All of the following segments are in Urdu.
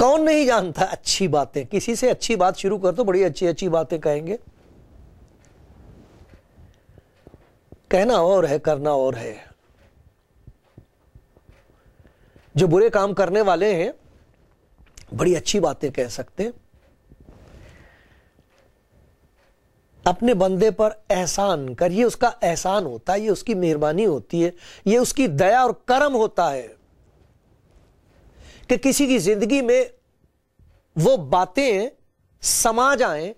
کون نہیں جانتا اچھی باتیں؟ کسی سے اچھی بات شروع کر تو بڑی اچھی اچھی باتیں کہیں گے، کہنا اور ہے کرنا اور ہے۔ جو برے کام کرنے والے ہیں بڑی اچھی باتیں کہہ سکتے ہیں، اپنے بندے پر احسان کر، یہ اس کا احسان ہوتا ہے، یہ اس کی مہربانی ہوتی ہے، یہ اس کی دیا اور کرم ہوتا ہے کہ کسی کی زندگی میں وہ باتیں سما جائیں،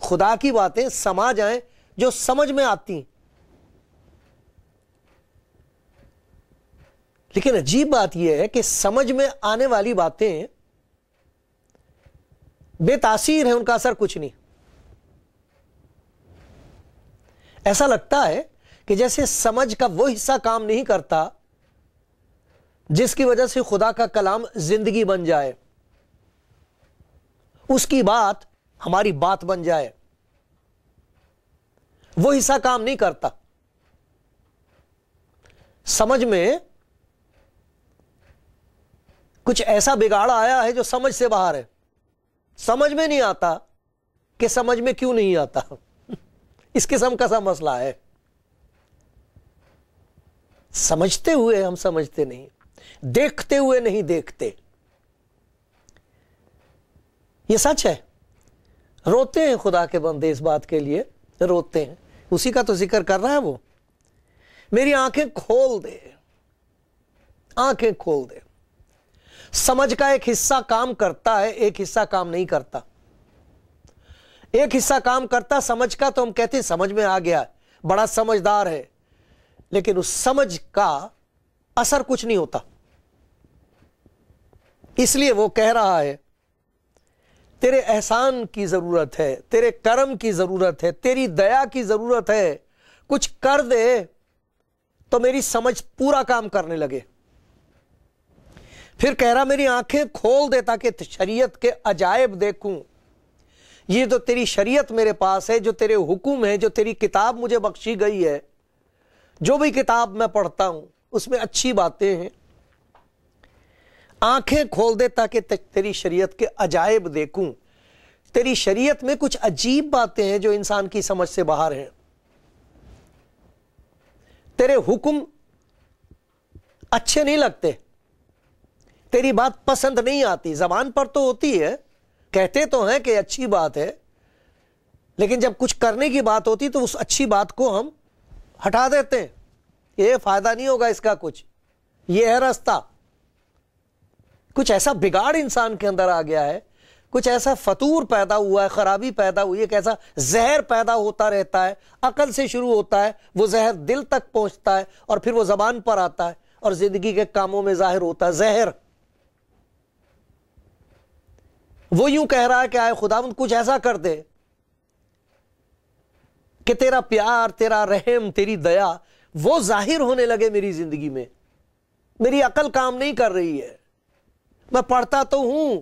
خدا کی باتیں سما جائیں جو سمجھ میں آتی۔ لیکن عجیب بات یہ ہے کہ سمجھ میں آنے والی باتیں بے تاثیر ہیں، ان کا اثر کچھ نہیں۔ ایسا لگتا ہے کہ جیسے سمجھ کا وہ حصہ کام نہیں کرتا جس کی وجہ سے خدا کا کلام زندگی بن جائے، اس کی بات ہماری بات بن جائے، وہ حصہ کام نہیں کرتا۔ سمجھ میں کچھ ایسا بگاڑ آیا ہے جو سمجھ سے باہر ہے، سمجھ میں نہیں آتا کہ سمجھ میں کیوں نہیں آتا۔ اس قسم کا سا مسئلہ ہے، سمجھتے ہوئے ہم سمجھتے نہیں، دیکھتے ہوئے نہیں دیکھتے۔ یہ سچ ہے، روتے ہیں خدا کے بندے اس بات کے لیے، روتے ہیں۔ اسی کا تو ذکر کر رہا ہے وہ، میری آنکھیں کھول دے، آنکھیں کھول دے۔ سمجھ کا ایک حصہ کام کرتا ہے، ایک حصہ کام نہیں کرتا۔ ایک حصہ کام کرتا سمجھ کا تو ہم کہتے ہیں سمجھ میں آ گیا، بڑا سمجھدار ہے، لیکن اس سمجھ کا اثر کچھ نہیں ہوتا۔ اس لیے وہ کہہ رہا ہے تیرے احسان کی ضرورت ہے، تیرے کرم کی ضرورت ہے، تیری دیا کی ضرورت ہے، کچھ کر دے تو میری سمجھ پورا کام کرنے لگے۔ پھر کہہ رہا میری آنکھیں کھول دے تاکہ شریعت کے عجائب دیکھوں۔ یہ جو تیری شریعت میرے پاس ہے، جو تیرے حکم ہے، جو تیری کتاب مجھے بخشی گئی ہے، جو بھی کتاب میں پڑھتا ہوں اس میں اچھی باتیں ہیں، آنکھیں کھول دے تاکہ تیری شریعت کے عجائب دیکھوں۔ تیری شریعت میں کچھ عجیب باتیں ہیں جو انسان کی سمجھ سے باہر ہیں۔ تیرے حکم اچھے نہیں لگتے، تیری بات پسند نہیں آتی، زبان پر تو ہوتی ہے، کہتے تو ہیں کہ اچھی بات ہے، لیکن جب کچھ کرنے کی بات ہوتی تو اس اچھی بات کو ہم ہٹا دیتے ہیں، یہ فائدہ نہیں ہوگا اس کا، کچھ یہ ہے راستہ۔ کچھ ایسا بگاڑ انسان کے اندر آ گیا ہے، کچھ ایسا فطور پیدا ہوا ہے، خرابی پیدا ہوئی ہے، کیسا زہر پیدا ہوتا رہتا ہے، عقل سے شروع ہوتا ہے، وہ زہر دل تک پہنچتا ہے اور پھر وہ زبان پر آتا ہے اور زندگی کے کاموں میں ظاہر ہوتا ہے زہر۔ وہ یوں کہہ رہا ہے کہ آئے خداوند کچھ ایسا کر دے کہ تیرا پیار، تیرا رحم، تیری دیا وہ ظاہر ہونے لگے میری زندگی میں۔ میری عقل کام نہیں کر رہی ہے، میں پڑھتا تو ہوں،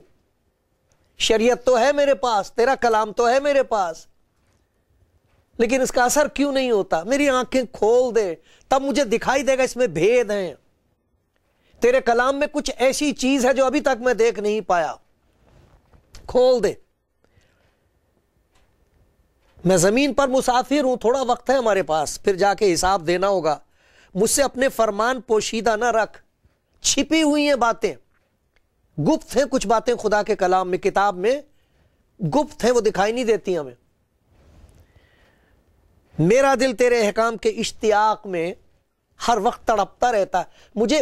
شریعت تو ہے میرے پاس، تیرا کلام تو ہے میرے پاس، لیکن اس کا اثر کیوں نہیں ہوتا؟ میری آنکھیں کھول دے تب مجھے دکھائی دے گا اس میں بھید ہیں، تیرے کلام میں کچھ ایسی چیز ہے جو ابھی تک میں دیکھ نہیں پایا، کھول دے۔ میں زمین پر مسافر ہوں، تھوڑا وقت ہے ہمارے پاس، پھر جا کے حساب دینا ہوگا۔ مجھ سے اپنے فرمان پوشیدہ نہ رکھ، چھپی ہوئی ہیں باتیں، گپت ہیں کچھ باتیں خدا کے کلام میں، کتاب میں گپت ہیں، وہ دکھائی نہیں دیتی ہمیں۔ میرا دل تیرے احکام کے اشتیاق میں ہر وقت تڑپتا رہتا ہے۔ مجھے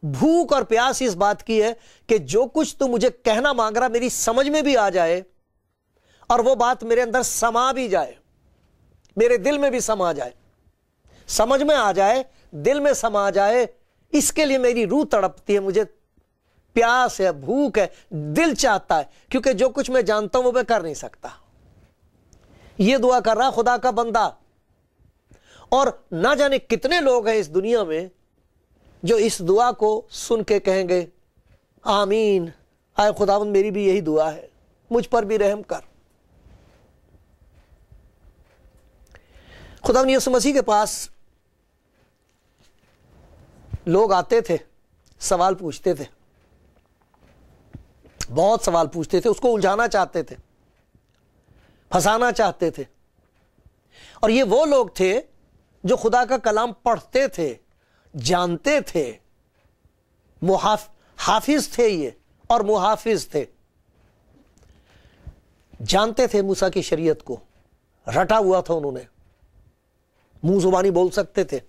بھوک اور پیاس اس بات کی ہے کہ جو کچھ تو مجھے کہنا مانگ رہا میری سمجھ میں بھی آ جائے اور وہ بات میرے اندر سما بھی جائے، میرے دل میں بھی سما جائے، سمجھ میں آ جائے، دل میں سما جائے۔ اس کے لیے میری روح تڑپتی ہے، مجھے پیاس ہے، بھوک ہے، دل چاہتا ہے، کیونکہ جو کچھ میں جانتا ہوں وہ میں کر نہیں سکتا۔ یہ دعا کر رہا خدا کا بندہ، اور نہ جانے کتنے لوگ ہیں اس دنیا میں جو اس دعا کو سن کے کہیں گے آمین، آئے خداوند میری بھی یہی دعا ہے، مجھ پر بھی رحم کر۔ خداوند یسوع مسیح کے پاس لوگ آتے تھے، سوال پوچھتے تھے، بہت سوال پوچھتے تھے، اس کو الجھانا چاہتے تھے، پھنسانا چاہتے تھے۔ اور یہ وہ لوگ تھے جو خدا کا کلام پڑھتے تھے، جانتے تھے، حافظ تھے یہ، اور محافظ تھے، جانتے تھے موسیٰ کی شریعت کو، رٹا ہوا تھا انہوں نے، منہ زبانی بول سکتے تھے،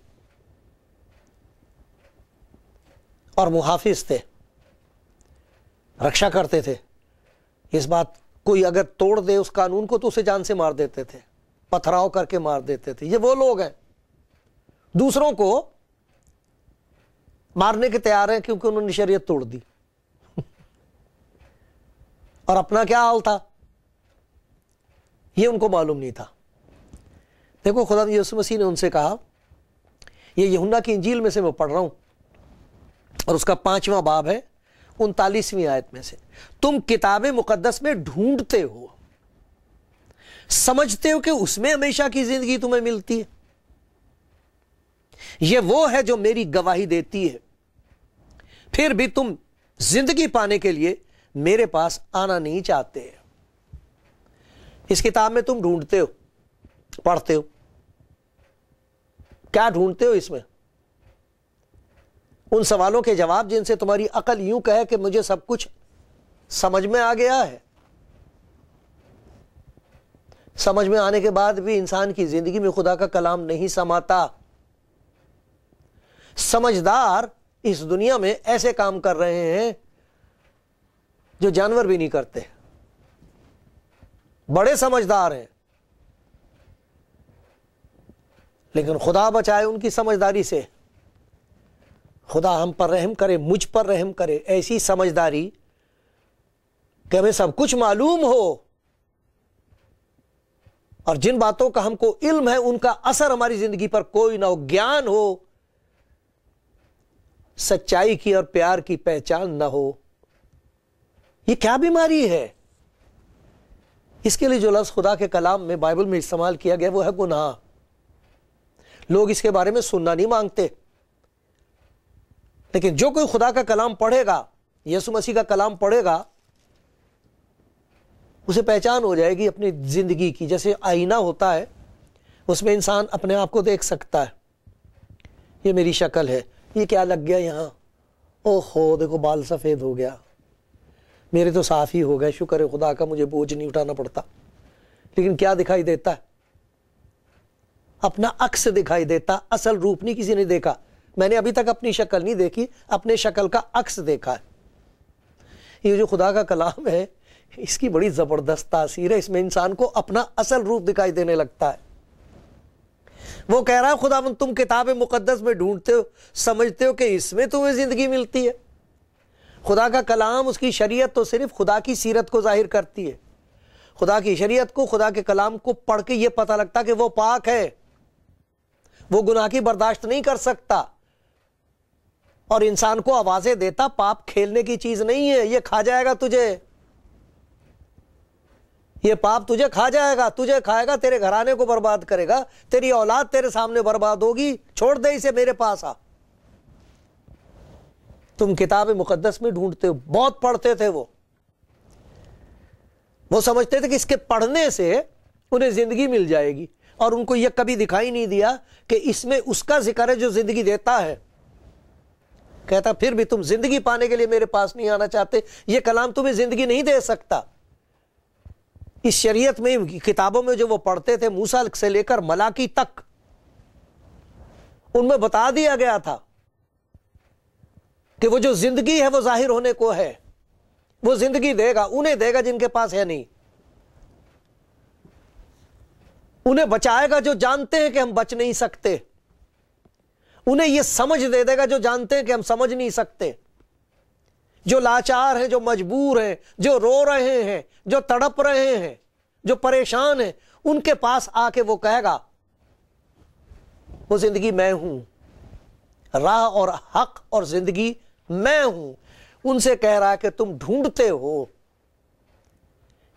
اور محافظ تھے، رکشا کرتے تھے۔ اس بات کوئی اگر توڑ دے اس قانون کو تو اسے جان سے مار دیتے تھے، پتھراؤ کر کے مار دیتے تھے۔ یہ وہ لوگ ہیں دوسروں کو مارنے کے تیار ہیں کیونکہ انہوں نے شریعت توڑ دی۔ اور اپنا کیا حال تھا یہ ان کو معلوم نہیں تھا۔ دیکھو خدا یسوع مسیح نے ان سے کہا، یہ یوحنا کی انجیل میں سے میں پڑھ رہا ہوں، اور اس کا 5واں باب ہے 39ویں آیت میں سے، تم کتاب مقدس میں ڈھونڈتے ہو، سمجھتے ہو کہ اس میں ہمیشہ کی زندگی تمہیں ملتی ہے، یہ وہ ہے جو میری گواہی دیتی ہے، پھر بھی تم زندگی پانے کے لیے میرے پاس آنا نہیں چاہتے۔ اس کتاب میں تم ڈھونڈتے ہو، پڑھتے ہو، کیا ڈھونڈتے ہو اس میں؟ ان سوالوں کے جواب جن سے تمہاری عقل یوں کہے کہ مجھے سب کچھ سمجھ میں آ گیا ہے۔ سمجھ میں آنے کے بعد بھی انسان کی زندگی میں خدا کا کلام نہیں سماتا۔ سمجھدار اس دنیا میں ایسے کام کر رہے ہیں جو جانور بھی نہیں کرتے، بڑے سمجھدار ہیں، لیکن خدا بچائے ان کی سمجھداری سے۔ خدا ہم پر رحم کرے، مجھ پر رحم کرے، ایسی سمجھداری کہ ہمیں سب کچھ معلوم ہو، اور جن باتوں کا ہم کو علم ہے ان کا اثر ہماری زندگی پر کوئی نہ ہو، گیان ہو، سچائی کی اور پیار کی پہچان نہ ہو۔ یہ کیا بیماری ہے؟ اس کے لیے جو لفظ خدا کے کلام میں بائبل میں استعمال کیا گیا وہ ہے گناہ۔ لوگ اس کے بارے میں سننا نہیں مانگتے، لیکن جو کوئی خدا کا کلام پڑھے گا، یسوع مسیح کا کلام پڑھے گا، اسے پہچان ہو جائے گی اپنی زندگی کی۔ جیسے آئینہ ہوتا ہے، اس میں انسان اپنے آپ کو دیکھ سکتا ہے، یہ میری شکل ہے، یہ کیا لگ گیا یہاں، اوہو دیکھو بال سفید ہو گیا، میرے تو صاف ہی ہو گئے، شکر ہے خدا کا مجھے بوجھ نہیں اٹھانا پڑتا۔ لیکن کیا دکھائی دیتا ہے؟ اپنا عکس دکھائی دیتا، اصل روپ نہیں کسی نے دیکھا۔ میں نے ابھی تک اپنی شکل نہیں دیکھی، اپنے شکل کا عکس دیکھا ہے۔ یہ جو خدا کا کلام ہے اس کی بڑی زبردست تاثیر ہے، اس میں انسان کو اپنا اصل روپ دکھائی دینے لگتا ہے۔ وہ کہہ رہا ہے خداوند تم کتاب مقدس میں ڈھونڈتے ہو، سمجھتے ہو کہ اس میں تمہیں زندگی ملتی ہے۔ خدا کا کلام، اس کی شریعت تو صرف خدا کی سیرت کو ظاہر کرتی ہے۔ خدا کی شریعت کو، خدا کے کلام کو پڑھ کے یہ پتہ لگتا کہ وہ پاک ہے، وہ گناہ کی برداشت نہیں کر سکتا، اور انسان کو آوازیں دیتا پاپ کھیلنے کی چیز نہیں ہے، یہ کھا جائے گا تجھے، یہ پاپ تجھے کھا جائے گا، تجھے کھائے گا، تیرے گھرانے کو برباد کرے گا، تیری اولاد تیرے سامنے برباد ہوگی، چھوڑ دے اسے، میرے پاس آ۔ تم کتاب مقدس میں ڈھونڈتے ہو، بہت پڑھتے تھے وہ سمجھتے تھے کہ اس کے پڑھنے سے انہیں زندگی مل جائے گی، اور ان کو یہ کبھی دکھائی نہیں دیا کہ اس میں اس کا ذکر ہے جو زندگی دیتا ہے۔ کہتا پھر بھی تم زندگی پانے کے لیے میرے پاس نہیں آنا چاہتے، یہ کلام تمہیں زندگی نہیں دے سکتا۔ اس شریعت میں، کتابوں میں جو وہ پڑھتے تھے، موسیٰ سے لے کر ملاکی تک، ان میں بتا دیا گیا تھا کہ وہ جو زندگی ہے وہ ظاہر ہونے کو ہے، وہ زندگی دے گا، انہیں دے گا جن کے پاس ہے نہیں، انہیں بچائے گا جو جانتے ہیں کہ ہم بچ نہیں سکتے، انہیں یہ سمجھ دے دے گا جو جانتے ہیں کہ ہم سمجھ نہیں سکتے، جو لاچار ہیں، جو مجبور ہیں، جو رو رہے ہیں، جو تڑپ رہے ہیں، جو پریشان ہیں، ان کے پاس آ کے وہ کہے گا وہ زندگی میں ہوں، راہ اور حق اور زندگی میں ہوں۔ ان سے کہہ رہا ہے کہ تم ڈھونڈتے ہو،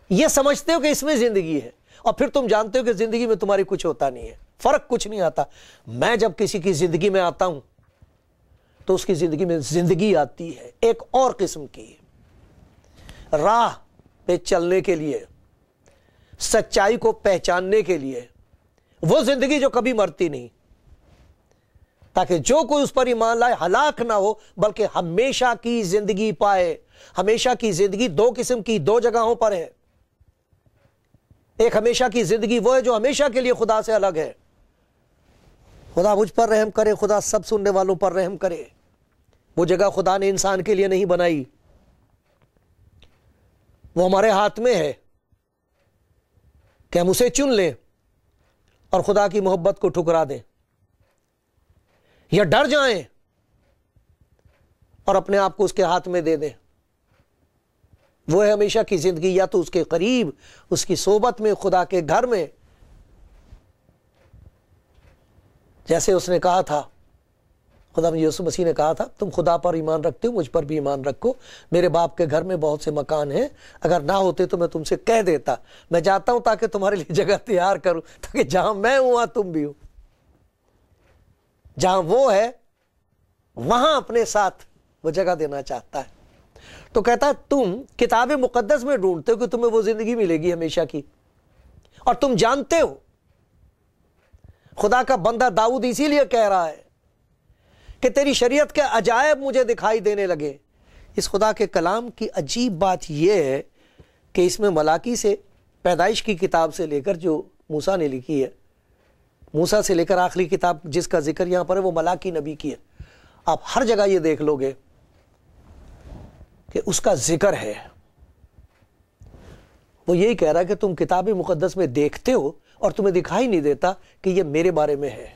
یہ سمجھتے ہو کہ اس میں زندگی ہے، اور پھر تم جانتے ہو کہ زندگی میں تمہاری کچھ ہوتا نہیں ہے، فرق کچھ نہیں آتا۔ میں جب کسی کی زندگی میں آتا ہوں تو اس کی زندگی میں زندگی آتی ہے، ایک اور قسم کی۔ راہ پہ چلنے کے لیے، سچائی کو پہچاننے کے لیے، وہ زندگی جو کبھی مرتی نہیں، تاکہ جو کوئی اس پر ایمان لائے ہلاک نہ ہو بلکہ ہمیشہ کی زندگی پائے۔ ہمیشہ کی زندگی دو قسم کی، دو جگہوں پر ہے۔ ایک ہمیشہ کی زندگی وہ ہے جو ہمیشہ کے لیے خدا سے الگ ہے۔ خدا مجھ پر رحم کرے، خدا سب سننے والوں پر رحم کرے۔ وہ جگہ خدا نے انسان کے لیے نہیں بنائی، وہ ہمارے ہاتھ میں ہے کہ ہم اسے چن لیں اور خدا کی محبت کو ٹھکرا دیں، یا ڈر جائیں اور اپنے آپ کو اس کے ہاتھ میں دے دیں۔ وہ ہے ہمیشہ کی زندگی، یا تو اس کے قریب، اس کی صحبت میں، خدا کے گھر میں، جیسے اس نے کہا تھا، خدا یسوع مسیح نے کہا تھا، تم خدا پر ایمان رکھتے ہو، مجھ پر بھی ایمان رکھو، میرے باپ کے گھر میں بہت سے مکان ہیں، اگر نہ ہوتے تو میں تم سے کہہ دیتا، میں جاتا ہوں تاکہ تمہارے لیے جگہ تیار کروں، تاکہ جہاں میں ہوں وہاں تم بھی ہو۔ جہاں وہ ہے وہاں اپنے ساتھ وہ جگہ دینا چاہتا ہے۔ تو کہتا ہے تم کتاب مقدس میں ڈھونڈتے ہو کہ تمہیں وہ زندگی ملے گی ہمیشہ کی، اور تم جانتے ہو، خدا کا بندہ داؤد اسی لیے کہہ رہا ہے کہ تیری شریعت کے عجائب مجھے دکھائی دینے لگے۔ اس خدا کے کلام کی عجیب بات یہ ہے کہ اس میں ملاکی سے، پیدائش کی کتاب سے لے کر جو موسیٰ نے لکھی ہے، موسیٰ سے لے کر آخری کتاب جس کا ذکر یہاں پر ہے وہ ملاکی نبی کی ہے، آپ ہر جگہ یہ دیکھ لو گے کہ اس کا ذکر ہے۔ وہ یہی کہہ رہا ہے کہ تم کتاب مقدس میں دیکھتے ہو اور تمہیں دکھائی نہیں دیتا کہ یہ میرے بارے میں ہے،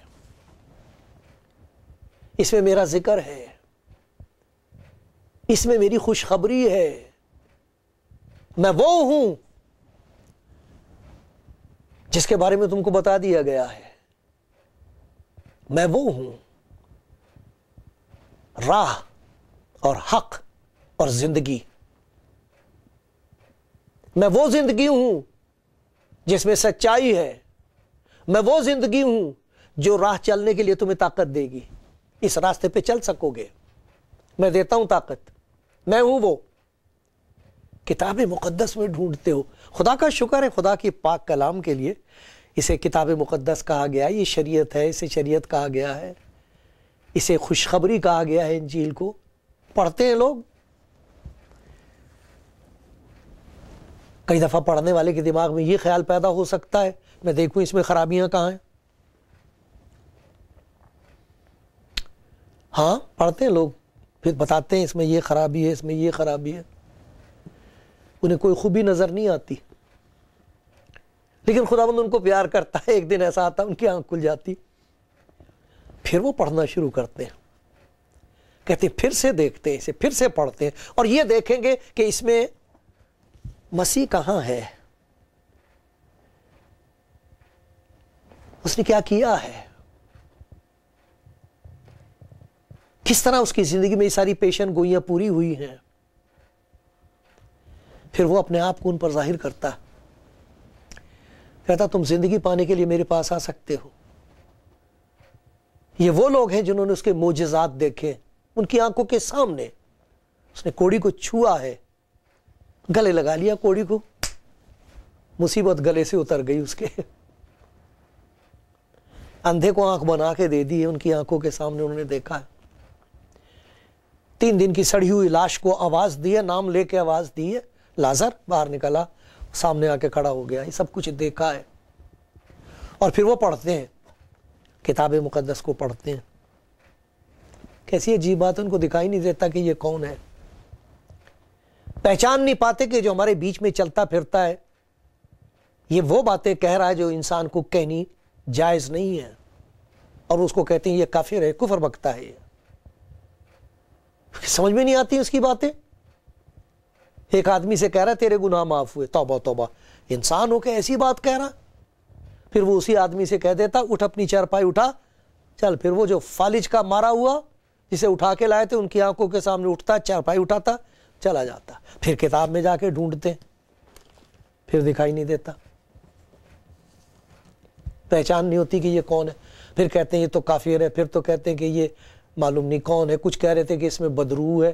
اس میں میرا ذکر ہے، اس میں میری خوشخبری ہے، میں وہ ہوں جس کے بارے میں تم کو بتا دیا گیا ہے، میں وہ ہوں، راہ اور حق اور زندگی، میں وہ زندگی ہوں جس میں سچائی ہے، میں وہ زندگی ہوں جو راہ چلنے کے لیے تمہیں طاقت دے گی، اس راستے پہ چل سکو گے، میں دیتا ہوں طاقت، میں ہوں وہ۔ کتاب مقدس میں ڈھونڈتے ہو، خدا کا شکر ہے خدا کی پاک کلام کے لیے اسے کتاب مقدس کہا گیا، یہ شریعت ہے، اسے شریعت کہا گیا ہے، اسے خوشخبری کہا گیا ہے۔ انجیل کو پڑھتے ہیں لوگ، کئی دفعہ پڑھنے والے کے دماغ میں یہ خیال پیدا ہو سکتا ہے میں دیکھوں اس میں خرابیاں کہاں ہیں۔ ہاں پڑھتے ہیں لوگ، پھر بتاتے ہیں اس میں یہ خرابی ہے، اس میں یہ خرابی ہے، انہیں کوئی خوبی نظر نہیں آتی، لیکن خداوند ان کو پیار کرتا ہے، ایک دن ایسا آتا ان کی آنکھ کھل جاتی، پھر وہ پڑھنا شروع کرتے ہیں، کہتے ہیں پھر سے دیکھتے ہیں اسے، پھر سے پڑھتے ہیں، اور یہ دیکھیں گے کہ اس میں مسیح کہاں ہے، اس نے کیا کیا ہے، کس طرح اس کی زندگی میں یہ ساری پیشن گوئیاں پوری ہوئی ہیں، پھر وہ اپنے آپ کو ان پر ظاہر کرتا ہے، کہتا تم زندگی پانے کے لیے میرے پاس آ سکتے ہو۔ یہ وہ لوگ ہیں جنہوں نے اس کے معجزات دیکھے، ان کی آنکھوں کے سامنے، اس نے کوڑی کو چھوا ہے، گلے لگا لیا کوڑی کو، مصیبت گلے سے اتر گئی اس کے، اندھے کو آنکھ بنا کے دے دی ہے، ان کی آنکھوں کے سامنے انہوں نے دیکھا ہے، 3 دن کی سڑی ہوئی لاش کو آواز دی ہے، نام لے کے آواز دی ہے، لازر باہر نکلا، سامنے آ کے کھڑا ہو گیا، یہ سب کچھ دیکھا ہے۔ اور پھر وہ پڑھتے ہیں، کتاب مقدس کو پڑھتے ہیں، کیسی عجیب بات ہے، ان کو دکھائی نہیں دیتا کہ یہ کون ہے، پہچان نہیں پاتے کہ جو ہمارے بیچ میں چلتا پھرتا ہے یہ وہ باتیں کہہ رہا ہے جو انسان کو کہنی جائز نہیں ہے، اور اس کو کہتے ہیں یہ کافر ہے، کفر بکتا ہے، یہ سمجھ میں نہیں آتی اس کی باتیں۔ ایک آدمی سے کہہ رہا ہے تیرے گناہ معاف ہوئے، توبہ توبہ، انسان ہو کے ایسی بات کہہ رہا، پھر وہ اسی آدمی سے کہہ دیتا اٹھ اپنی چارپائی اٹھا چل، پھر وہ جو فالج کا مارا ہوا جسے اٹھا کے لائے تھے ان کی آنکھوں کے سامنے اٹھتا، چارپائی اٹھاتا، چلا جاتا، پھر کتاب میں جا کے ڈھونڈتے، پھر دکھائی نہیں دیتا، پہچان نہیں ہوتی کہ یہ کون ہے، پھر کہتے ہیں یہ تو کافر ہے، پھر تو کہتے ہیں کہ یہ معلوم نہیں کون ہے، کچھ کہہ رہے تھے کہ اس میں بدرو ہے